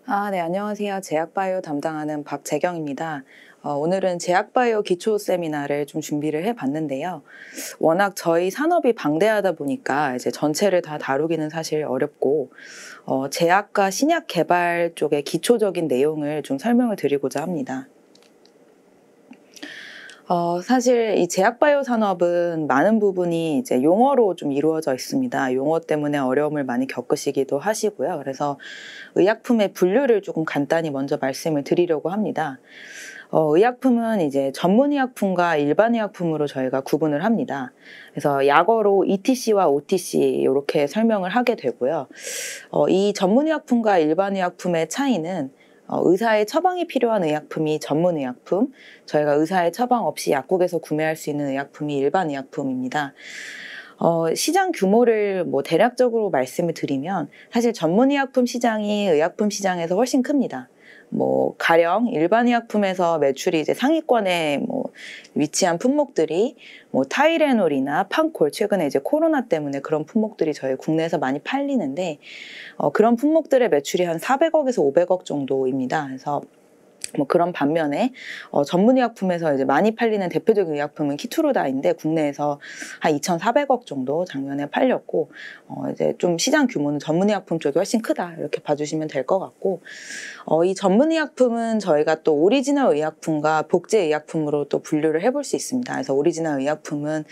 네, 안녕하세요. 제약바이오 담당하는 박재경입니다. 오늘은 제약바이오 기초 세미나를 좀 준비를 해봤는데요. 워낙 저희 산업이 방대하다 보니까 이제 전체를 다 다루기는 사실 어렵고, 제약과 신약 개발 쪽의 기초적인 내용을 좀 설명을 드리고자 합니다. 사실 이 제약바이오 산업은 많은 부분이 이제 용어로 좀 이루어져 있습니다. 용어 때문에 어려움을 많이 겪으시기도 하시고요. 그래서 의약품의 분류를 조금 간단히 먼저 말씀을 드리려고 합니다. 의약품은 이제 전문의약품과 일반의약품으로 저희가 구분을 합니다. 그래서 약어로 ETC와 OTC 이렇게 설명을 하게 되고요. 이 전문의약품과 일반의약품의 차이는 의사의 처방이 필요한 의약품이 전문의약품, 저희가 의사의 처방 없이 약국에서 구매할 수 있는 의약품이 일반의약품입니다. 시장 규모를 대략적으로 말씀을 드리면 사실 전문의약품 시장이 의약품 시장에서 훨씬 큽니다. 가령 일반의약품에서 매출이 이제 상위권에 위치한 품목들이 타이레놀이나 판콜, 최근에 이제 코로나 때문에 그런 품목들이 저희 국내에서 많이 팔리는데 그런 품목들의 매출이 한 400억에서 500억 정도입니다. 그래서 그런 반면에 전문의약품에서 이제 많이 팔리는 대표적인 의약품은 키투르다인데 국내에서 한 2,400억 정도 작년에 팔렸고 이제 좀 시장 규모는 전문의약품 쪽이 훨씬 크다 이렇게 봐주시면 될 것 같고 이 전문의약품은 저희가 또 오리지널 의약품과 복제 의약품으로 또 분류를 해볼 수 있습니다. 그래서 오리지널 의약품은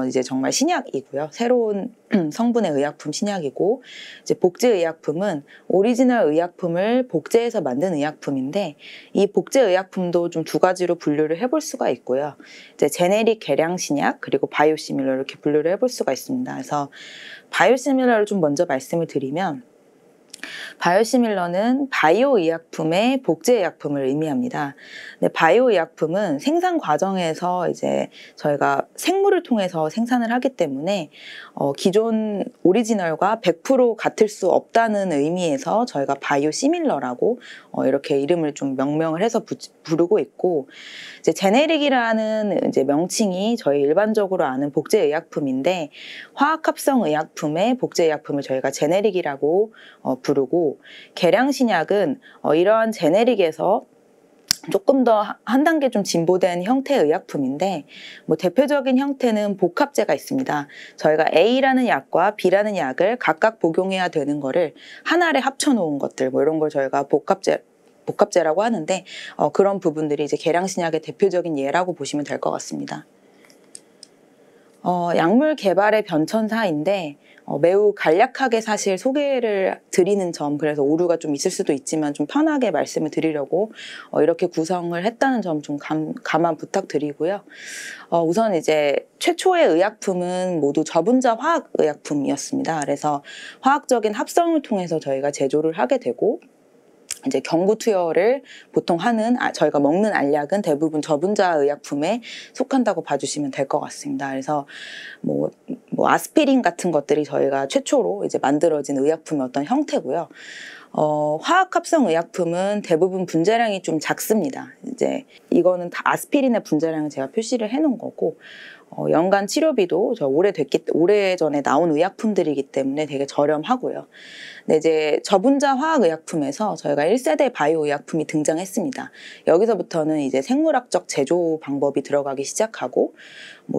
이제 정말 신약이고요. 새로운 성분의 의약품 신약이고 이제 복제 의약품은 오리지널 의약품을 복제해서 만든 의약품인데 이 복제 의약품도 좀 두 가지로 분류를 해볼 수가 있고요. 이제 제네릭 개량 신약 그리고 바이오시밀러 이렇게 분류를 해볼 수가 있습니다. 그래서 바이오시밀러를 좀 먼저 말씀을 드리면 바이오시밀러는 바이오 의약품의 복제 의약품을 의미합니다. 근데 바이오 의약품은 생산 과정에서 이제 저희가 생물을 통해서 생산을 하기 때문에 기존 오리지널과 100% 같을 수 없다는 의미에서 저희가 바이오시밀러라고 이렇게 이름을 좀 명명을 해서 부르고 있고 이제 제네릭이라는 이제 명칭이 저희 일반적으로 아는 복제 의약품인데 화학합성 의약품의 복제 의약품을 저희가 제네릭이라고 부르고 계량 신약은 이러한 제네릭에서 조금 더 한 단계 좀 진보된 형태의 의약품인데 대표적인 형태는 복합제가 있습니다. 저희가 A라는 약과 B라는 약을 각각 복용해야 되는 거를 한 알에 합쳐놓은 것들 이런 걸 저희가 복합제라고 하는데 그런 부분들이 이제 계량신약의 대표적인 예라고 보시면 될 것 같습니다. 약물 개발의 변천사인데 매우 간략하게 사실 소개를 드리는 점, 그래서 오류가 좀 있을 수도 있지만 좀 편하게 말씀을 드리려고 이렇게 구성을 했다는 점 좀 감안 부탁드리고요. 우선 이제 최초의 의약품은 모두 저분자 화학 의약품이었습니다. 그래서 화학적인 합성을 통해서 저희가 제조를 하게 되고 이제 경구 투여를 보통 하는 저희가 먹는 알약은 대부분 저분자 의약품에 속한다고 봐주시면 될 것 같습니다. 그래서 아스피린 같은 것들이 저희가 최초로 이제 만들어진 의약품의 어떤 형태고요. 화학 합성 의약품은 대부분 분자량이 좀 작습니다. 이제 이거는 다 아스피린의 분자량을 제가 표시를 해놓은 거고 연간 치료비도 오래전에 나온 의약품들이기 때문에 되게 저렴하고요. 근데 이제 저분자 화학의약품에서 저희가 1세대 바이오 의약품이 등장했습니다. 여기서부터는 이제 생물학적 제조 방법이 들어가기 시작하고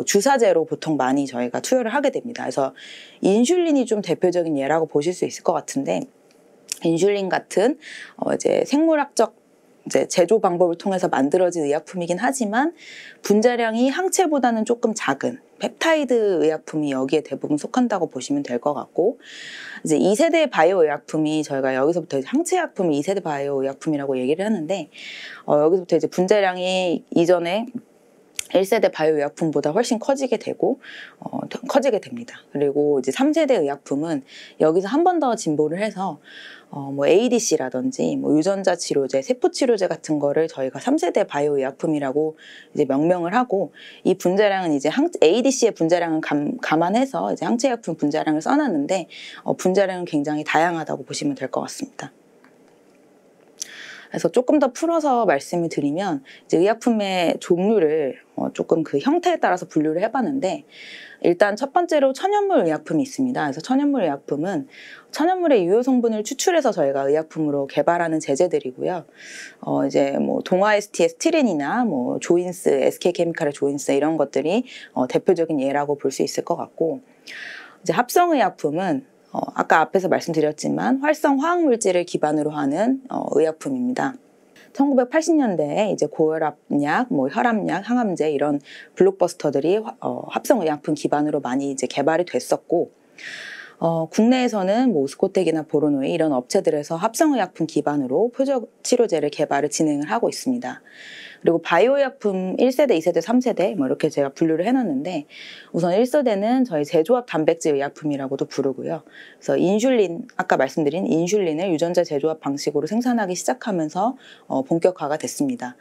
주사제로 보통 많이 저희가 투여를 하게 됩니다. 그래서 인슐린이 좀 대표적인 예라고 보실 수 있을 것 같은데 인슐린 같은 이제 생물학적 이제 제조 방법을 통해서 만들어진 의약품이긴 하지만 분자량이 항체보다는 조금 작은 펩타이드 의약품이 여기에 대부분 속한다고 보시면 될 것 같고 이제 2세대 바이오 의약품이 저희가 여기서부터 항체 의약품이 2세대 바이오 의약품이라고 얘기를 하는데 여기서부터 이제 분자량이 이전에 1세대 바이오 의약품보다 훨씬 커지게 커지게 됩니다. 그리고 이제 3세대 의약품은 여기서 한 번 더 진보를 해서 ADC라든지 유전자 치료제, 세포 치료제 같은 거를 저희가 3세대 바이오 의약품이라고 이제 명명을 하고 이 분자량은 이제 ADC의 분자량은 감안해서 이제 항체 의약품 분자량을 써놨는데 분자량은 굉장히 다양하다고 보시면 될 것 같습니다. 그래서 조금 더 풀어서 말씀을 드리면 이제 의약품의 종류를 조금 그 형태에 따라서 분류를 해봤는데 일단 첫 번째로 천연물 의약품이 있습니다. 그래서 천연물 의약품은 천연물의 유효 성분을 추출해서 저희가 의약품으로 개발하는 제제들이고요. 이제 뭐 동아에스티의 스티렌이나 뭐 조인스, SK케미칼의 조인스 이런 것들이 대표적인 예라고 볼 수 있을 것 같고 이제 합성의약품은 아까 앞에서 말씀드렸지만 활성 화학 물질을 기반으로 하는 의약품입니다. 1980년대에 이제 고혈압약, 뭐 혈압약, 항암제 이런 블록버스터들이 합성의약품 기반으로 많이 이제 개발이 됐었고, 국내에서는 뭐 오스코텍이나 보로노이 이런 업체들에서 합성의약품 기반으로 표적 치료제를 개발을 진행을 하고 있습니다. 그리고 바이오의약품 1세대, 2세대, 3세대 뭐 이렇게 제가 분류를 해놨는데 우선 1세대는 저희 제조합 단백질 의약품이라고도 부르고요. 그래서 인슐린, 아까 말씀드린 인슐린을 유전자 제조합 방식으로 생산하기 시작하면서 본격화가 됐습니다.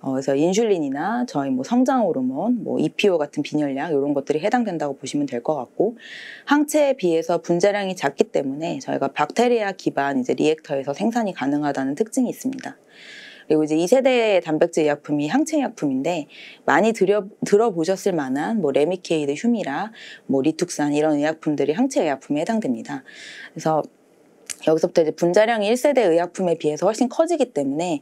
그래서 인슐린이나 저희 뭐 성장 호르몬, 뭐 EPO 같은 빈혈약 이런 것들이 해당된다고 보시면 될 것 같고 항체에 비해서 분자량이 작기 때문에 저희가 박테리아 기반 이제 리액터에서 생산이 가능하다는 특징이 있습니다. 그리고 이제 2세대 단백질 의약품이 항체 의약품인데 많이 들어보셨을 만한 뭐 레미케이드, 휴미라, 뭐 리툭산 이런 의약품들이 항체 의약품에 해당됩니다. 그래서 여기서부터 이제 분자량이 1세대 의약품에 비해서 훨씬 커지기 때문에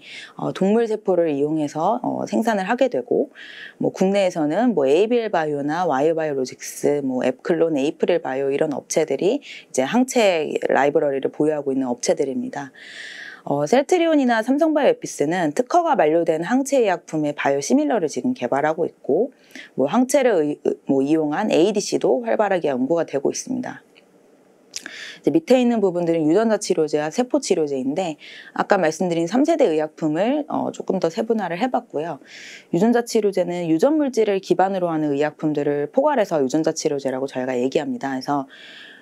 동물 세포를 이용해서 생산을 하게 되고 뭐 국내에서는 뭐 에이빌 바이오나 와이어 바이오로직스, 뭐 앱클론, 에이프릴 바이오 이런 업체들이 이제 항체 라이브러리를 보유하고 있는 업체들입니다. 셀트리온이나 삼성바이오에피스는 특허가 만료된 항체 의약품의 바이오 시밀러를 지금 개발하고 있고 뭐 항체를 이용한 ADC도 활발하게 연구가 되고 있습니다. 이제 밑에 있는 부분들은 유전자 치료제와 세포 치료제인데 아까 말씀드린 3세대 의약품을 조금 더 세분화를 해봤고요. 유전자 치료제는 유전 물질을 기반으로 하는 의약품들을 포괄해서 유전자 치료제라고 저희가 얘기합니다. 그래서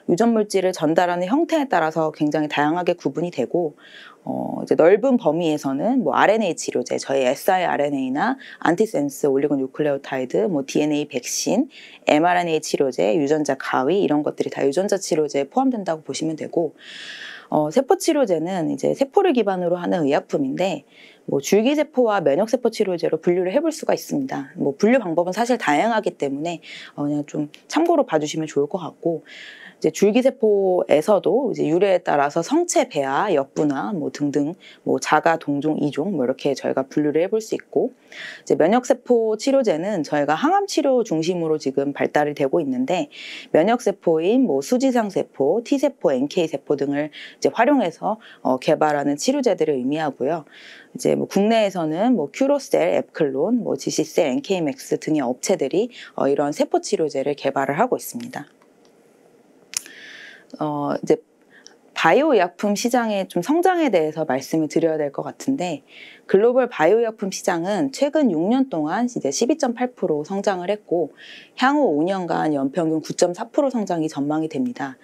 유전 물질을 전달하는 형태에 따라서 굉장히 다양하게 구분이 되고 이제 넓은 범위에서는 뭐 RNA 치료제, 저희 siRNA나 안티센스 올리고뉴클레오타이드, 뭐 DNA 백신, mRNA 치료제, 유전자 가위 이런 것들이 다 유전자 치료제에 포함된다고 보시면 되고 세포 치료제는 이제 세포를 기반으로 하는 의약품인데 뭐 줄기세포와 면역세포 치료제로 분류를 해볼 수가 있습니다. 뭐 분류 방법은 사실 다양하기 때문에 그냥 좀 참고로 봐주시면 좋을 것 같고 이제 줄기세포에서도 이제 유래에 따라서 성체 배아, 역분화 뭐 등등 뭐 자가, 동종, 이종 뭐 이렇게 저희가 분류를 해볼 수 있고 이제 면역세포 치료제는 저희가 항암 치료 중심으로 지금 발달이 되고 있는데 면역세포인 뭐 수지상세포, T세포, NK세포 등을 이제 활용해서 개발하는 치료제들을 의미하고요. 이제 뭐 국내에서는 뭐 큐로셀, 앱클론, 뭐 지시셀, NK맥스 등의 업체들이 이런 세포 치료제를 개발을 하고 있습니다. 이제 바이오 의약품 시장의 좀 성장에 대해서 말씀을 드려야 될 것 같은데 글로벌 바이오 의약품 시장은 최근 6년 동안 이제 12.8% 성장을 했고 향후 5년간 연평균 9.4% 성장이 전망이 됩니다.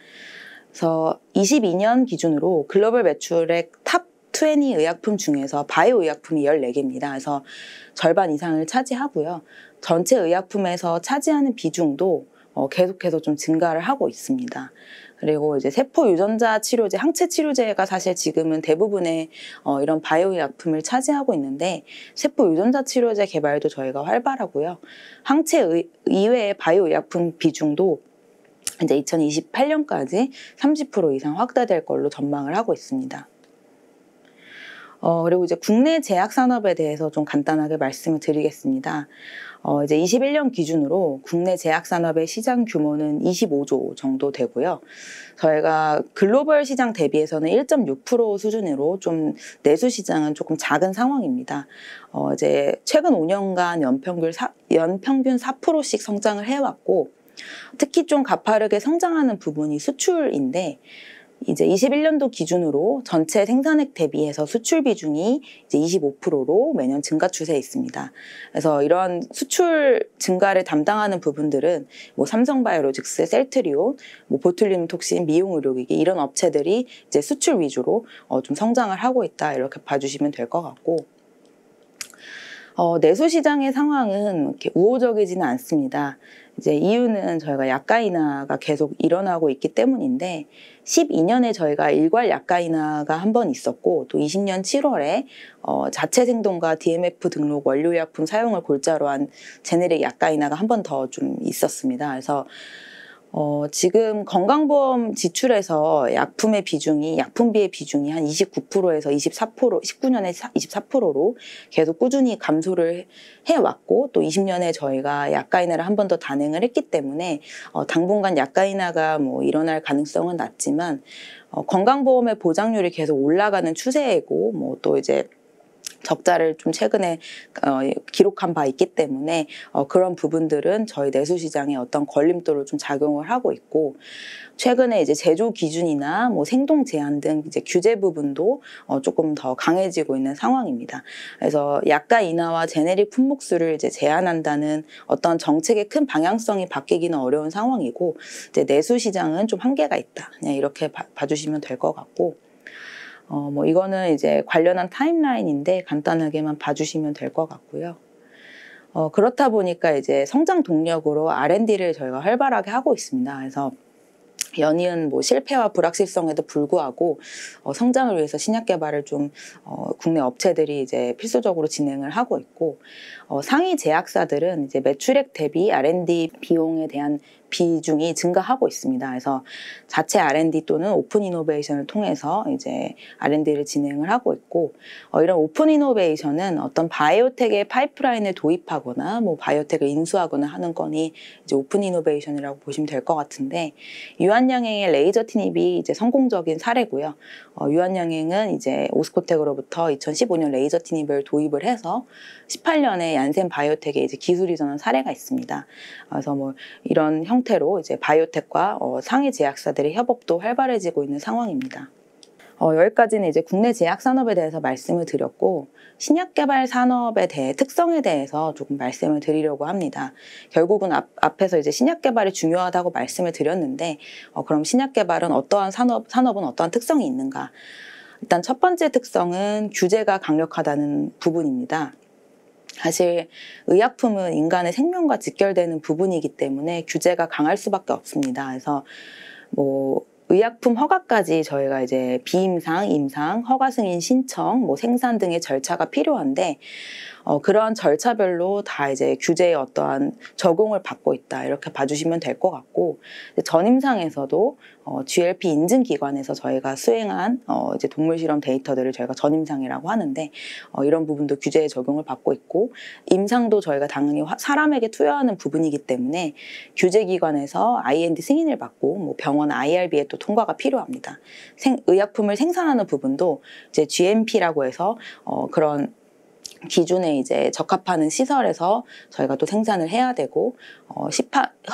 그래서 22년 기준으로 글로벌 매출액 탑 20 의약품 중에서 바이오 의약품이 14개입니다. 그래서 절반 이상을 차지하고요. 전체 의약품에서 차지하는 비중도 계속해서 좀 증가를 하고 있습니다. 그리고 이제 세포 유전자 치료제, 항체 치료제가 사실 지금은 대부분의 이런 바이오 의약품을 차지하고 있는데 세포 유전자 치료제 개발도 저희가 활발하고요. 항체 이외의 바이오 의약품 비중도 이제 2028년까지 30% 이상 확대될 걸로 전망을 하고 있습니다. 그리고 이제 국내 제약 산업에 대해서 좀 간단하게 말씀을 드리겠습니다. 이제 21년 기준으로 국내 제약 산업의 시장 규모는 25조 정도 되고요. 저희가 글로벌 시장 대비해서는 1.6% 수준으로 좀 내수 시장은 조금 작은 상황입니다. 이제 최근 5년간 연평균 4%씩 성장을 해왔고 특히 좀 가파르게 성장하는 부분이 수출인데 이제 21년도 기준으로 전체 생산액 대비해서 수출 비중이 이제 25%로 매년 증가 추세에 있습니다. 그래서 이런 수출 증가를 담당하는 부분들은 뭐 삼성바이오로직스, 셀트리온, 뭐 보툴리눔 톡신, 미용의료기기 이런 업체들이 이제 수출 위주로 좀 성장을 하고 있다 이렇게 봐주시면 될 것 같고. 내수 시장의 상황은 이렇게 우호적이지는 않습니다. 이제 이유는 저희가 약가 인하가 계속 일어나고 있기 때문인데 12년에 저희가 일괄 약가 인하가 한 번 있었고 또 20년 7월에 자체 생동과 DMF 등록 원료의약품 사용을 골자로 한 제네릭 약가 인하가 한 번 더 좀 있었습니다. 그래서 지금 건강보험 지출에서 약품의 비중이, 약품비의 비중이 한 29%에서 24%, 19년에 24%로 계속 꾸준히 감소를 해왔고, 또 20년에 저희가 약가 인하를 한 번 더 단행을 했기 때문에, 당분간 약가 인하가 뭐 일어날 가능성은 낮지만, 건강보험의 보장률이 계속 올라가는 추세이고, 뭐 또 이제 적자를 좀 최근에 기록한 바 있기 때문에 그런 부분들은 저희 내수시장에 어떤 걸림돌을 좀 작용을 하고 있고, 최근에 이제 제조 기준이나 뭐 생동 제한 등 이제 규제 부분도 조금 더 강해지고 있는 상황입니다. 그래서 약가 인하와 제네릭 품목수를 이제 제한한다는 어떤 정책의 큰 방향성이 바뀌기는 어려운 상황이고, 이제 내수시장은 좀 한계가 있다. 그냥 이렇게 봐주시면 될 것 같고. 뭐 이거는 이제 관련한 타임라인인데 간단하게만 봐주시면 될 것 같고요. 그렇다 보니까 이제 성장 동력으로 R&D를 저희가 활발하게 하고 있습니다. 그래서 연이은 뭐 실패와 불확실성에도 불구하고 성장을 위해서 신약 개발을 좀 국내 업체들이 이제 필수적으로 진행을 하고 있고, 상위 제약사들은 이제 매출액 대비 R&D 비용에 대한 비중이 증가하고 있습니다. 그래서 자체 R&D 또는 오픈 이노베이션을 통해서 이제 R&D를 진행을 하고 있고, 이런 오픈 이노베이션은 어떤 바이오텍의 파이프라인을 도입하거나 뭐 바이오텍을 인수하거나 하는 건이 이제 오픈 이노베이션이라고 보시면 될 것 같은데, 유한양행의 레이저 티닙이 이제 성공적인 사례고요. 유한양행은 이제 오스코텍으로부터 2015년 레이저 티닙을 도입을 해서 18년에 얀센 바이오텍에 이제 기술 이전한 사례가 있습니다. 그래서 뭐 이런 형태로 이제 바이오텍과 상위 제약사들의 협업도 활발해지고 있는 상황입니다. 여기까지는 이제 국내 제약 산업에 대해서 말씀을 드렸고, 신약 개발 산업에 대해 특성에 대해서 조금 말씀을 드리려고 합니다. 결국은 앞에서 이제 신약 개발이 중요하다고 말씀을 드렸는데, 그럼 신약 개발은 어떠한 산업은 어떠한 특성이 있는가? 일단 첫 번째 특성은 규제가 강력하다는 부분입니다. 사실 의약품은 인간의 생명과 직결되는 부분이기 때문에 규제가 강할 수밖에 없습니다. 그래서 뭐 의약품 허가까지 저희가 이제 비임상, 임상, 허가 승인 신청, 뭐 생산 등의 절차가 필요한데, 그러한 절차별로 다 이제 규제에 어떠한 적용을 받고 있다, 이렇게 봐주시면 될 것 같고, 전임상에서도 GLP 인증 기관에서 저희가 수행한 이제 동물 실험 데이터들을 저희가 전임상이라고 하는데, 이런 부분도 규제에 적용을 받고 있고, 임상도 저희가 당연히 사람에게 투여하는 부분이기 때문에 규제 기관에서 IND 승인을 받고, 뭐 병원 IRB에 또 통과가 필요합니다. 의약품을 생산하는 부분도 이제 GMP라고 해서 그런 기준에 이제 적합하는 시설에서 저희가 또 생산을 해야 되고,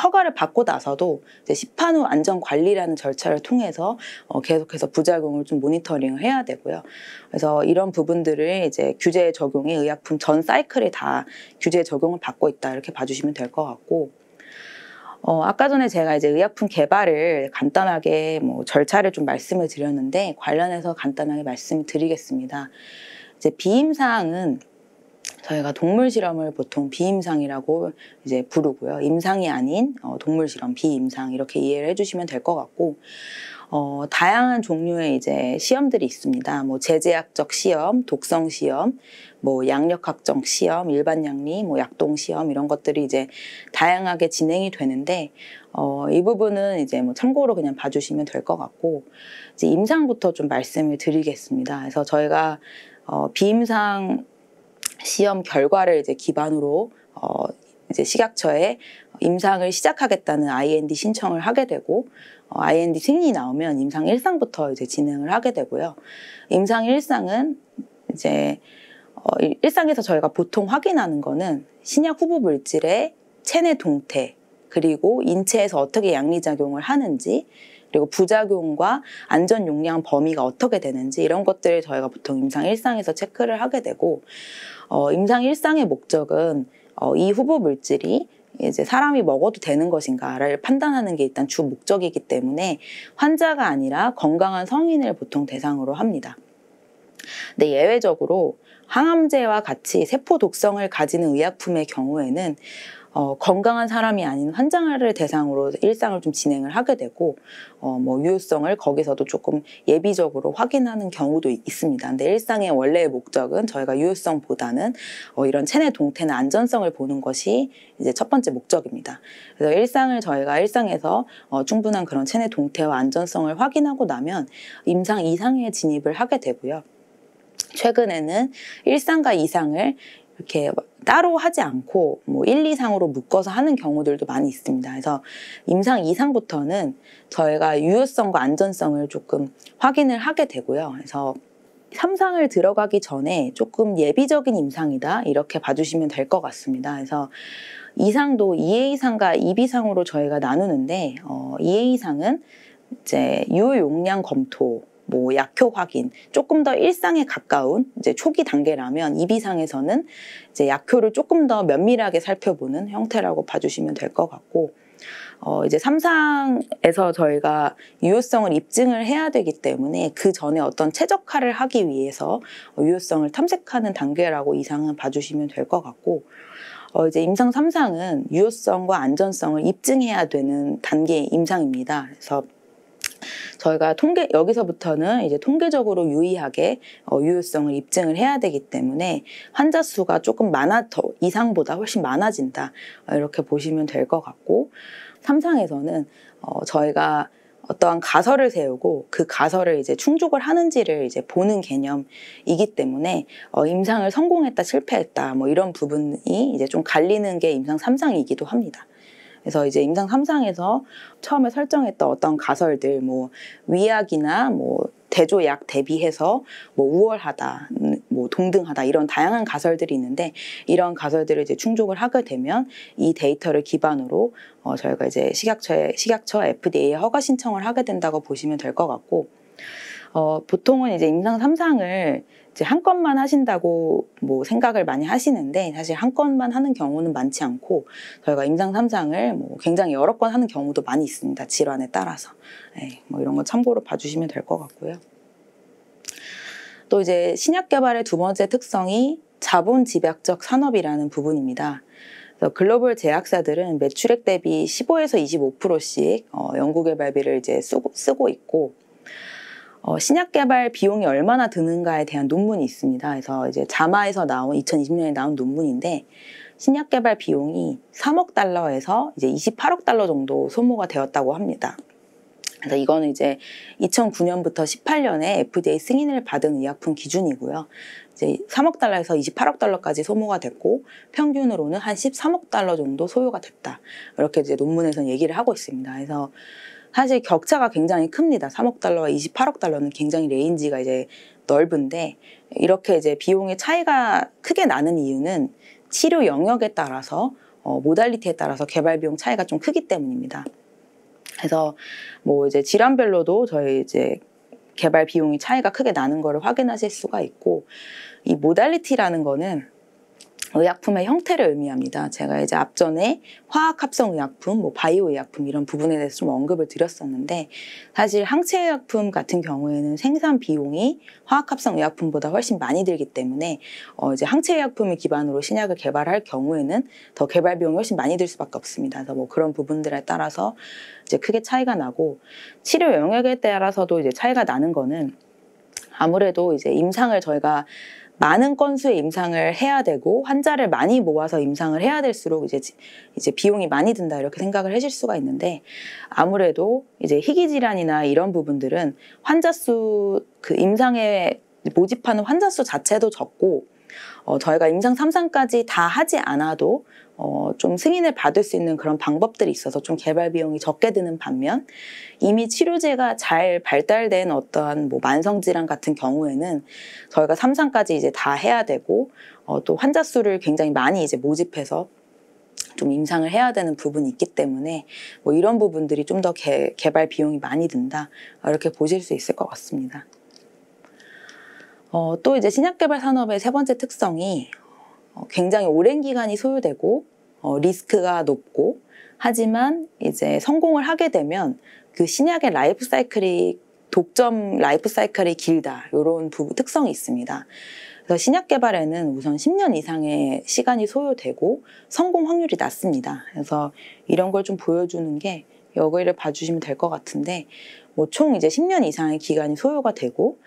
허가를 받고 나서도 이제 시판 후 안전 관리라는 절차를 통해서 계속해서 부작용을 좀 모니터링을 해야 되고요. 그래서 이런 부분들을 이제 규제 적용이 의약품 전 사이클에 다 규제 적용을 받고 있다, 이렇게 봐주시면 될 것 같고, 아까 전에 제가 이제 의약품 개발을 간단하게 뭐 절차를 좀 말씀을 드렸는데, 관련해서 간단하게 말씀을 드리겠습니다. 이제 비임상은 저희가 동물 실험을 보통 비임상이라고 이제 부르고요. 임상이 아닌 동물 실험, 비임상, 이렇게 이해를 해주시면 될 것 같고, 다양한 종류의 이제 시험들이 있습니다. 뭐 제제약적 시험, 독성 시험, 뭐 양력학적 시험, 일반 양리, 뭐 약동 시험, 이런 것들이 이제 다양하게 진행이 되는데, 이 부분은 이제 뭐 참고로 그냥 봐주시면 될 것 같고, 이제 임상부터 좀 말씀을 드리겠습니다. 그래서 저희가 비임상 시험 결과를 이제 기반으로 이제 식약처에 임상을 시작하겠다는 IND 신청을 하게 되고, IND 승인이 나오면 임상 1상부터 이제 진행을 하게 되고요. 임상 1상은 이제 1상에서 저희가 보통 확인하는 거는 신약 후보 물질의 체내 동태, 그리고 인체에서 어떻게 양리작용을 하는지, 그리고 부작용과 안전 용량 범위가 어떻게 되는지, 이런 것들을 저희가 보통 임상 1상에서 체크를 하게 되고, 임상 1상의 목적은 이 후보 물질이 이제 사람이 먹어도 되는 것인가를 판단하는 게 일단 주 목적이기 때문에 환자가 아니라 건강한 성인을 보통 대상으로 합니다. 근데 예외적으로 항암제와 같이 세포 독성을 가지는 의약품의 경우에는 건강한 사람이 아닌 환자를 대상으로 일상을 좀 진행을 하게 되고 뭐 유효성을 거기서도 조금 예비적으로 확인하는 경우도 있습니다. 근데 일상의 원래의 목적은 저희가 유효성보다는 이런 체내 동태나 안전성을 보는 것이 이제 첫 번째 목적입니다. 그래서 저희가 일상에서 충분한 그런 체내 동태와 안전성을 확인하고 나면 임상 2상에 진입을 하게 되고요. 최근에는 1상과 2상을 이렇게 따로 하지 않고 뭐 1, 2상으로 묶어서 하는 경우들도 많이 있습니다. 그래서 임상 2상부터는 저희가 유효성과 안전성을 조금 확인을 하게 되고요. 그래서 3상을 들어가기 전에 조금 예비적인 임상이다 이렇게 봐주시면 될 것 같습니다. 그래서 2상도 2A상과 2B상으로 저희가 나누는데 2A상은 이제 유효 용량 검토, 뭐 약효 확인, 조금 더 일상에 가까운 이제 초기 단계라면 2B상에서는 이제 약효를 조금 더 면밀하게 살펴보는 형태라고 봐주시면 될 것 같고, 이제 3상에서 저희가 유효성을 입증을 해야 되기 때문에 그 전에 어떤 최적화를 하기 위해서 유효성을 탐색하는 단계라고 2상은 봐주시면 될 것 같고, 이제 임상 3상은 유효성과 안전성을 입증해야 되는 단계 임상입니다. 그래서 저희가 여기서부터는 이제 통계적으로 유의하게 유효성을 입증을 해야 되기 때문에 환자 수가 조금 이상보다 훨씬 많아진다. 이렇게 보시면 될 것 같고, 3상에서는 저희가 어떠한 가설을 세우고 그 가설을 이제 충족을 하는지를 이제 보는 개념이기 때문에 임상을 성공했다, 실패했다, 뭐 이런 부분이 이제 좀 갈리는 게 임상 3상이기도 합니다. 그래서 이제 임상 3상에서 처음에 설정했던 어떤 가설들, 뭐 위약이나 뭐 대조약 대비해서 뭐 우월하다, 뭐 동등하다 이런 다양한 가설들이 있는데, 이런 가설들을 이제 충족을 하게 되면 이 데이터를 기반으로 저희가 이제 식약처 FDA에 허가 신청을 하게 된다고 보시면 될 것 같고, 보통은 이제 임상 3상을 이제 한 건만 하신다고 뭐 생각을 많이 하시는데, 사실 한 건만 하는 경우는 많지 않고 저희가 임상 3상을 뭐 굉장히 여러 건 하는 경우도 많이 있습니다. 질환에 따라서. 뭐 이런 거 참고로 봐주시면 될 것 같고요. 또 이제 신약 개발의 두 번째 특성이 자본 집약적 산업이라는 부분입니다. 그래서 글로벌 제약사들은 매출액 대비 15에서 25%씩 연구개발비를 이제 쓰고 있고, 신약 개발 비용이 얼마나 드는가에 대한 논문이 있습니다. 그래서 이제 자마에서 2020년에 나온 논문인데, 신약 개발 비용이 3억 달러에서 이제 28억 달러 정도 소모가 되었다고 합니다. 그래서 이거는 이제 2009년부터 18년에 FDA 승인을 받은 의약품 기준이고요. 이제 3억 달러에서 28억 달러까지 소모가 됐고, 평균으로는 한 13억 달러 정도 소요가 됐다. 이렇게 이제 논문에서는 얘기를 하고 있습니다. 그래서 사실 격차가 굉장히 큽니다. 3억 달러와 28억 달러는 굉장히 레인지가 이제 넓은데, 이렇게 이제 비용의 차이가 크게 나는 이유는 치료 영역에 따라서 모달리티에 따라서 개발 비용 차이가 좀 크기 때문입니다. 그래서 뭐 이제 질환별로도 저희 이제 개발 비용이 차이가 크게 나는 거를 확인하실 수가 있고, 이 모달리티라는 거는 의약품의 형태를 의미합니다. 제가 이제 앞전에 화학합성 의약품, 뭐 바이오 의약품 이런 부분에 대해서 좀 언급을 드렸었는데, 사실 항체 의약품 같은 경우에는 생산 비용이 화학합성 의약품보다 훨씬 많이 들기 때문에 이제 항체 의약품을 기반으로 신약을 개발할 경우에는 더 개발 비용이 훨씬 많이 들 수밖에 없습니다. 그래서 뭐 그런 부분들에 따라서 이제 크게 차이가 나고, 치료 영역에 따라서도 이제 차이가 나는 거는 아무래도 이제 임상을 저희가 많은 건수의 임상을 해야 되고 환자를 많이 모아서 임상을 해야 될수록 이제 비용이 많이 든다 이렇게 생각을 하실 수가 있는데, 아무래도 이제 희귀 질환이나 이런 부분들은 환자 수, 그 임상에 모집하는 환자 수 자체도 적고, 저희가 임상 3상까지 다 하지 않아도 좀 승인을 받을 수 있는 그런 방법들이 있어서 좀 개발 비용이 적게 드는 반면, 이미 치료제가 잘 발달된 어떠한 뭐 만성질환 같은 경우에는 저희가 3상까지 이제 다 해야 되고, 또 환자 수를 굉장히 많이 이제 모집해서 좀 임상을 해야 되는 부분이 있기 때문에 뭐 이런 부분들이 좀 더 개발 비용이 많이 든다 이렇게 보실 수 있을 것 같습니다. 또 이제 신약개발 산업의 세 번째 특성이 굉장히 오랜 기간이 소요되고 리스크가 높고, 하지만 이제 성공을 하게 되면 그 신약의 라이프 사이클이 독점 라이프 사이클이 길다, 이런 특성이 있습니다. 그래서 신약 개발에는 우선 10년 이상의 시간이 소요되고 성공 확률이 낮습니다. 그래서 이런 걸 좀 보여주는 게 여기를 봐주시면 될 것 같은데, 뭐 총 이제 10년 이상의 기간이 소요가 되고,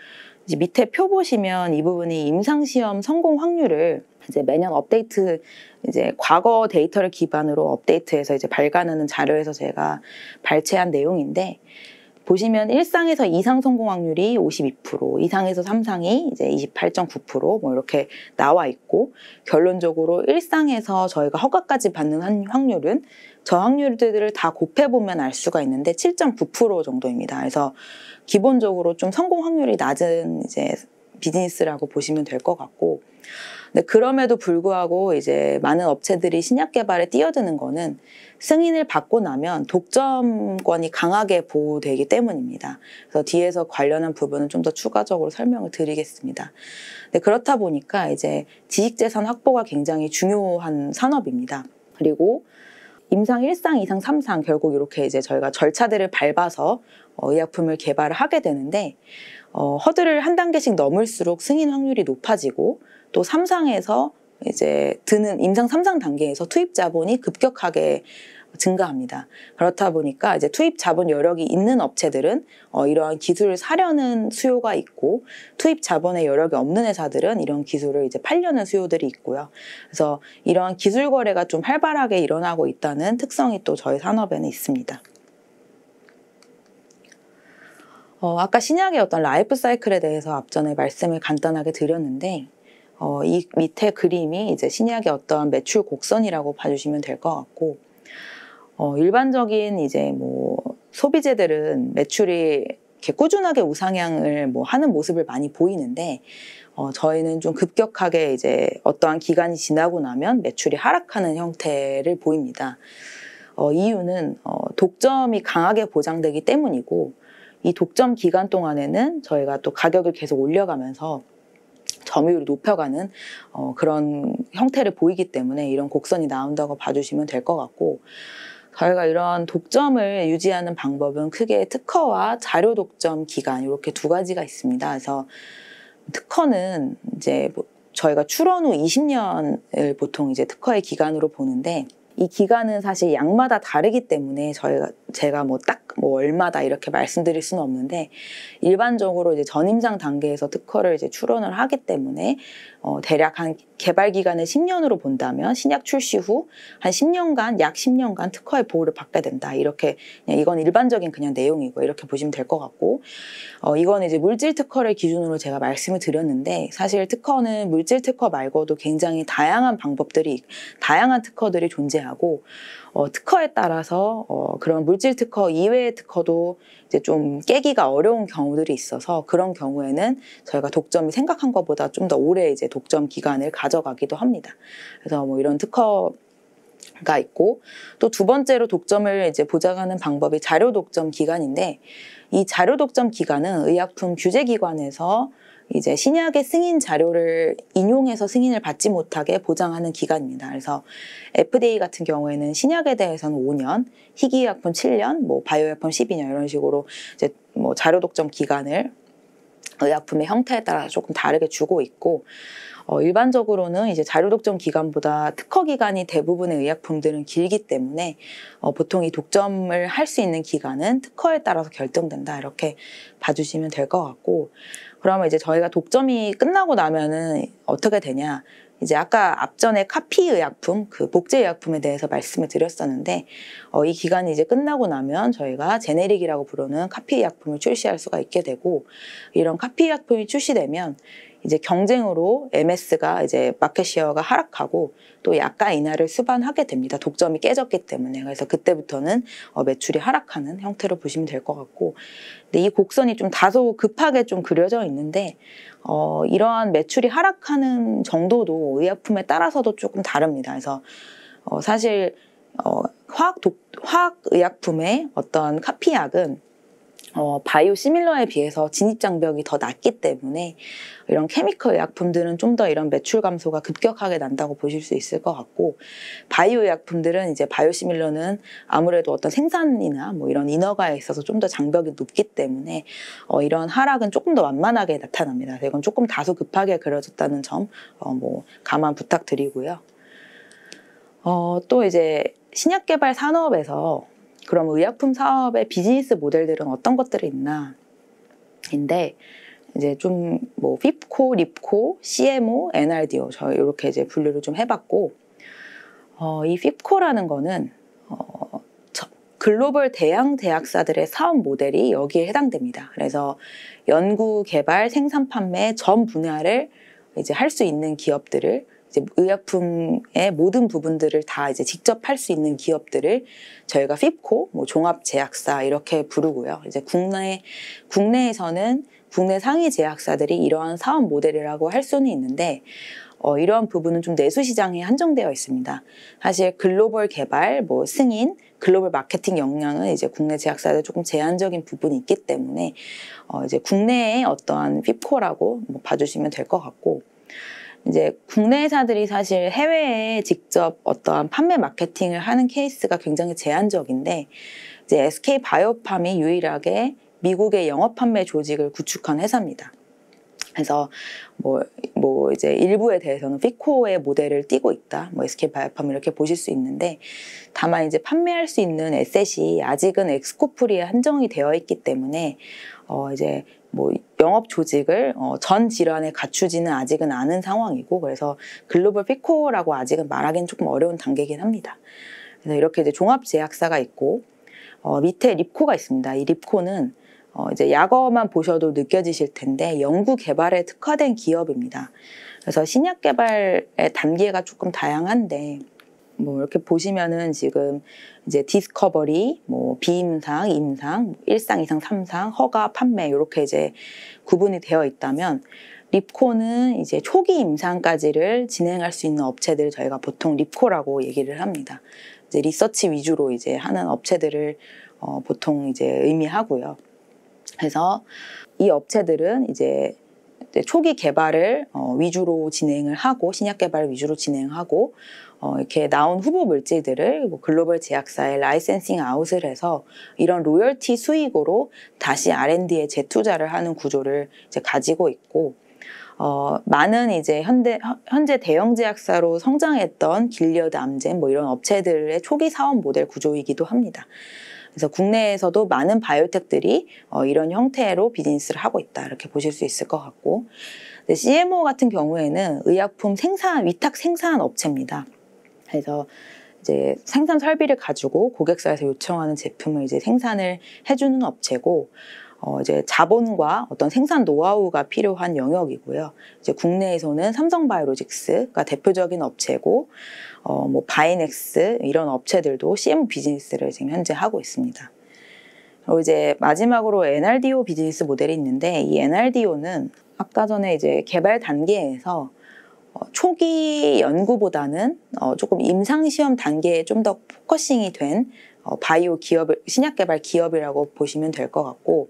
이제 밑에 표 보시면 이 부분이 임상시험 성공 확률을 이제 매년 업데이트, 이제 과거 데이터를 기반으로 업데이트해서 이제 발간하는 자료에서 제가 발췌한 내용인데, 보시면 1상에서 2상 성공 확률이 52%, 2상에서 3상이 이제 28.9%, 뭐 이렇게 나와 있고, 결론적으로 1상에서 저희가 허가까지 받는 확률은 저 확률들을 다 곱해보면 알 수가 있는데 7.9% 정도입니다. 그래서 기본적으로 좀 성공 확률이 낮은 이제 비즈니스라고 보시면 될 것 같고, 근데 그럼에도 불구하고 이제 많은 업체들이 신약 개발에 뛰어드는 거는 승인을 받고 나면 독점권이 강하게 보호되기 때문입니다. 그래서 뒤에서 관련한 부분은 좀 더 추가적으로 설명을 드리겠습니다. 근데 그렇다 보니까 이제 지식재산 확보가 굉장히 중요한 산업입니다. 그리고 임상 1상, 2상, 3상 결국 이렇게 이제 저희가 절차들을 밟아서 의약품을 개발을 하게 되는데, 허들을 한 단계씩 넘을수록 승인 확률이 높아지고, 또 3상에서 이제 드는 임상 3상 단계에서 투입 자본이 급격하게 증가합니다. 그렇다 보니까 이제 투입 자본 여력이 있는 업체들은 이러한 기술을 사려는 수요가 있고, 투입 자본의 여력이 없는 회사들은 이런 기술을 이제 팔려는 수요들이 있고요. 그래서 이러한 기술 거래가 좀 활발하게 일어나고 있다는 특성이 또 저희 산업에는 있습니다. 아까 신약의 어떤 라이프 사이클에 대해서 앞전에 말씀을 간단하게 드렸는데, 이 밑에 그림이 이제 신약의 어떤 매출 곡선이라고 봐주시면 될 것 같고, 일반적인 이제 뭐 소비재들은 매출이 이렇게 꾸준하게 우상향을 뭐 하는 모습을 많이 보이는데, 저희는 좀 급격하게 이제 어떠한 기간이 지나고 나면 매출이 하락하는 형태를 보입니다. 이유는 독점이 강하게 보장되기 때문이고, 이 독점 기간 동안에는 저희가 또 가격을 계속 올려가면서 점유율을 높여가는 그런 형태를 보이기 때문에 이런 곡선이 나온다고 봐주시면 될 것 같고, 저희가 이런 독점을 유지하는 방법은 크게 특허와 자료 독점 기간 이렇게 두 가지가 있습니다. 그래서 특허는 이제 저희가 출원 후 20년을 보통 이제 특허의 기간으로 보는데, 이 기간은 사실 약마다 다르기 때문에 제가 뭐 딱 뭐 얼마다 이렇게 말씀드릴 수는 없는데, 일반적으로 이제 전임상 단계에서 특허를 이제 출원을 하기 때문에 대략 한 개발 기간을 10년으로 본다면 신약 출시 후 한 10년간, 약 10년간 특허의 보호를 받게 된다. 이렇게 그냥 이건 일반적인 그냥 내용이고 이렇게 보시면 될 것 같고, 이건 이제 물질 특허를 기준으로 제가 말씀을 드렸는데, 사실 특허는 물질 특허 말고도 굉장히 다양한 특허들이 존재하고, 특허에 따라서 그런 물질 특허 이외의 특허도 이제 좀 깨기가 어려운 경우들이 있어서, 그런 경우에는 저희가 독점이 생각한 것보다 좀 더 오래 이제 독점 기간을 가져가기도 합니다. 그래서 뭐 이런 특허가 있고, 또 두 번째로 독점을 이제 보장하는 방법이 자료 독점 기간인데, 이 자료 독점 기간은 의약품 규제기관에서 이제 신약의 승인 자료를 인용해서 승인을 받지 못하게 보장하는 기간입니다. 그래서 FDA 같은 경우에는 신약에 대해서는 5년, 희귀의약품 7년, 뭐 바이오약품 12년 이런 식으로 이제 뭐 자료 독점 기간을 의약품의 형태에 따라 조금 다르게 주고 있고, 일반적으로는 이제 자료 독점 기간보다 특허 기간이 대부분의 의약품들은 길기 때문에 보통 이 독점을 할 수 있는 기간은 특허에 따라서 결정된다, 이렇게 봐주시면 될 것 같고, 그러면 이제 저희가 독점이 끝나고 나면은 어떻게 되냐, 이제 아까 앞전에 카피 의약품, 그 복제 의약품에 대해서 말씀을 드렸었는데, 이 기간이 이제 끝나고 나면 저희가 제네릭이라고 부르는 카피 의약품을 출시할 수가 있게 되고, 이런 카피 의약품이 출시되면 이제 경쟁으로 MS가 이제 마켓 시어가 하락하고 또 약가 인하를 수반하게 됩니다. 독점이 깨졌기 때문에. 그래서 그때부터는 매출이 하락하는 형태로 보시면 될 것 같고, 근데 이 곡선이 좀 다소 급하게 좀 그려져 있는데, 이러한 매출이 하락하는 정도도 의약품에 따라서도 조금 다릅니다. 그래서 사실 화학의약품의 어떤 카피약은 바이오 시밀러에 비해서 진입 장벽이 더 낮기 때문에 이런 케미컬 의약품들은 좀 더 이런 매출 감소가 급격하게 난다고 보실 수 있을 것 같고, 바이오 의약품들은 이제 바이오 시밀러는 아무래도 어떤 생산이나 뭐 이런 인허가에 있어서 좀 더 장벽이 높기 때문에 이런 하락은 조금 더 완만하게 나타납니다. 그래서 이건 조금 다소 급하게 그려졌다는 점 뭐 감안 부탁드리고요. 또 이제 신약 개발 산업에서 그럼 의약품 사업의 비즈니스 모델들은 어떤 것들이 있나? 인데 이제 좀 뭐 핍코, 립코, CMO, NRDO 저 이렇게 이제 분류를 좀 해봤고, 이 핍코라는 거는 글로벌 대형 대학사들의 사업 모델이 여기에 해당됩니다. 그래서 연구, 개발, 생산, 판매 전 분야를 이제 할 수 있는 기업들을, 이제 의약품의 모든 부분들을 다 이제 직접 할 수 있는 기업들을 저희가 핍코, 뭐 종합 제약사 이렇게 부르고요. 이제 국내에서는 국내 상위 제약사들이 이러한 사업 모델이라고 할 수는 있는데, 이러한 부분은 좀 내수 시장에 한정되어 있습니다. 사실 글로벌 개발, 뭐 승인, 글로벌 마케팅 역량은 이제 국내 제약사들 조금 제한적인 부분이 있기 때문에 이제 국내의 어떠한 핍코라고 뭐 봐주시면 될 것 같고, 이제 국내 회사들이 사실 해외에 직접 어떠한 판매 마케팅을 하는 케이스가 굉장히 제한적인데, 이제 SK 바이오팜이 유일하게 미국의 영업 판매 조직을 구축한 회사입니다. 그래서 뭐 이제 일부에 대해서는 피코의 모델을 띄고 있다, 뭐 SK 바이오팜 이렇게 보실 수 있는데, 다만 이제 판매할 수 있는 에셋이 아직은 엑스코프리에 한정이 되어 있기 때문에 이제 뭐 영업 조직을 전 질환에 갖추지는 아직은 않은 상황이고, 그래서 글로벌 피코라고 아직은 말하기는 조금 어려운 단계이긴 합니다. 그래서 이렇게 이제 종합 제약사가 있고, 밑에 립코가 있습니다. 이 립코는 이제 약어만 보셔도 느껴지실 텐데 연구 개발에 특화된 기업입니다. 그래서 신약 개발의 단계가 조금 다양한데, 뭐 이렇게 보시면은 지금 이제 디스커버리, 뭐 비임상, 임상, 1상, 2상, 3상, 허가, 판매 이렇게 이제 구분이 되어 있다면, 립코는 이제 초기 임상까지를 진행할 수 있는 업체들 저희가 보통 립코라고 얘기를 합니다. 이제 리서치 위주로 이제 하는 업체들을 보통 이제 의미하고요. 그래서 이 업체들은 이제 초기 개발을 위주로 진행을 하고, 신약 개발을 위주로 진행하고, 이렇게 나온 후보 물질들을 뭐 글로벌 제약사에 라이센싱 아웃을 해서 이런 로열티 수익으로 다시 R&D에 재투자를 하는 구조를 이제 가지고 있고, 많은 이제 현재 대형 제약사로 성장했던 길리어드, 암젠 뭐 이런 업체들의 초기 사업 모델 구조이기도 합니다. 그래서 국내에서도 많은 바이오텍들이 이런 형태로 비즈니스를 하고 있다, 이렇게 보실 수 있을 것 같고, CMO 같은 경우에는 의약품 위탁 생산 업체입니다. 그래서 이제 생산 설비를 가지고 고객사에서 요청하는 제품을 이제 생산을 해주는 업체고, 이제 자본과 어떤 생산 노하우가 필요한 영역이고요. 이제 국내에서는 삼성바이오로직스가 대표적인 업체고, 뭐 바이넥스 이런 업체들도 CMO 비즈니스를 지금 현재 하고 있습니다. 그리고 이제 마지막으로 NRDO 비즈니스 모델이 있는데, 이 NRDO는 아까 전에 이제 개발 단계에서 초기 연구보다는 조금 임상시험 단계에 좀 더 포커싱이 된 바이오 신약 개발 기업이라고 보시면 될 것 같고,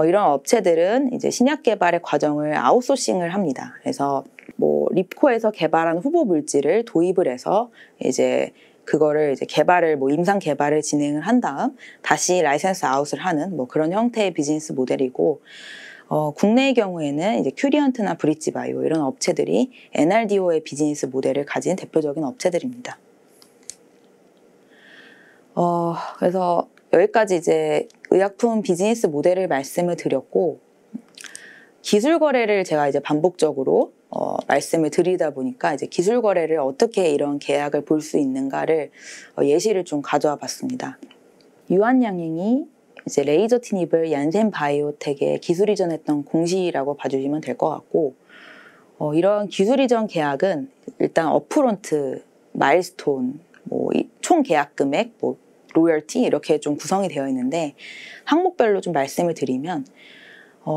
이런 업체들은 이제 신약 개발의 과정을 아웃소싱을 합니다. 그래서 뭐 립코에서 개발한 후보 물질을 도입을 해서 이제 그거를 이제 뭐 임상 개발을 진행을 한 다음 다시 라이센스 아웃을 하는 뭐 그런 형태의 비즈니스 모델이고, 국내의 경우에는 이제 큐리언트나 브릿지바이오 이런 업체들이 NRDO의 비즈니스 모델을 가진 대표적인 업체들입니다. 그래서 여기까지 이제 의약품 비즈니스 모델을 말씀을 드렸고, 기술 거래를 제가 이제 반복적으로 말씀을 드리다 보니까 이제 기술 거래를 어떻게 이런 계약을 볼 수 있는가를 예시를 좀 가져와 봤습니다. 유한양행이 이제 레이저 티닙을 얀센 바이오텍에 기술 이전했던 공시라고 봐주시면 될 것 같고, 이런 기술 이전 계약은 일단 업프론트, 마일스톤, 뭐 총 계약 금액, 뭐 로열티 이렇게 좀 구성이 되어 있는데, 항목별로 좀 말씀을 드리면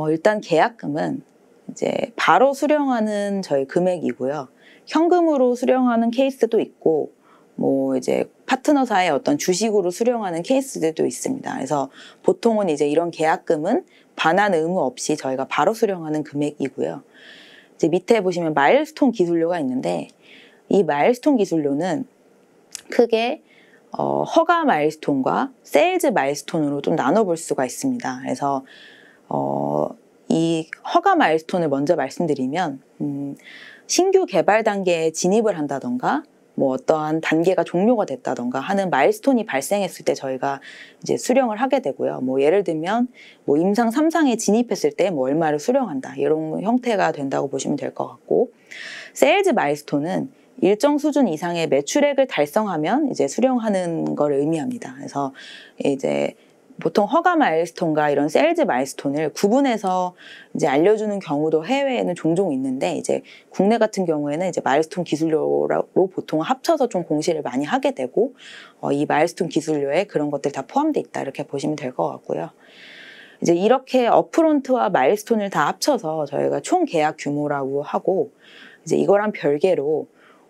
일단 계약금은 이제 바로 수령하는 저희 금액이고요. 현금으로 수령하는 케이스도 있고, 뭐 이제 파트너사의 어떤 주식으로 수령하는 케이스들도 있습니다. 그래서 보통은 이제 이런 계약금은 반환 의무 없이 저희가 바로 수령하는 금액이고요. 이제 밑에 보시면 마일스톤 기술료가 있는데 이 마일스톤 기술료는 크게 허가 마일스톤과 세일즈 마일스톤으로 좀 나눠볼 수가 있습니다. 그래서 이 허가 마일스톤을 먼저 말씀드리면 신규 개발 단계에 진입을 한다던가 뭐 어떠한 단계가 종료가 됐다던가 하는 마일스톤이 발생했을 때 저희가 이제 수령을 하게 되고요. 뭐 예를 들면 뭐 임상 3상에 진입했을 때 뭐 얼마를 수령한다 이런 형태가 된다고 보시면 될 것 같고, 세일즈 마일스톤은 일정 수준 이상의 매출액을 달성하면 이제 수령하는 걸 의미합니다. 그래서 이제 보통 허가 마일스톤과 이런 세일즈 마일스톤을 구분해서 이제 알려주는 경우도 해외에는 종종 있는데, 이제 국내 같은 경우에는 이제 마일스톤 기술료로 보통 합쳐서 좀 공시를 많이 하게 되고, 이 마일스톤 기술료에 그런 것들 다 포함돼 있다 이렇게 보시면 될 것 같고요. 이제 이렇게 업프론트와 마일스톤을 다 합쳐서 저희가 총 계약 규모라고 하고, 이제 이거랑 별개로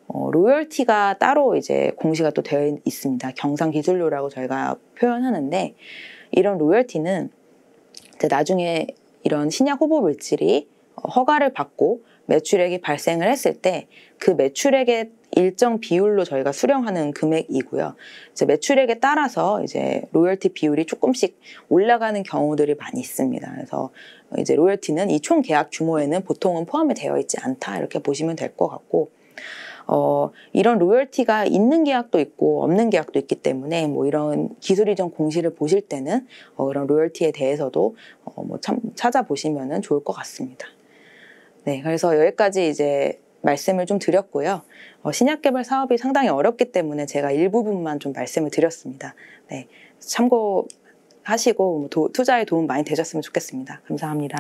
로열티가 따로 이제 공시가 또 되어 있습니다. 경상 기술료라고 저희가 표현하는데, 이런 로열티는 이제 나중에 이런 신약 후보 물질이 허가를 받고 매출액이 발생을 했을 때 그 매출액의 일정 비율로 저희가 수령하는 금액이고요. 이제 매출액에 따라서 이제 로열티 비율이 조금씩 올라가는 경우들이 많이 있습니다. 그래서 이제 로열티는 이 총 계약 규모에는 보통은 포함이 되어 있지 않다 이렇게 보시면 될 것 같고, 이런 로열티가 있는 계약도 있고 없는 계약도 있기 때문에 뭐 이런 기술 이전 공시를 보실 때는 이런 로열티에 대해서도 뭐 찾아보시면 좋을 것 같습니다. 네, 그래서 여기까지 이제 말씀을 좀 드렸고요. 신약 개발 사업이 상당히 어렵기 때문에 제가 일부분만 좀 말씀을 드렸습니다. 네, 참고하시고 투자에 도움 많이 되셨으면 좋겠습니다. 감사합니다.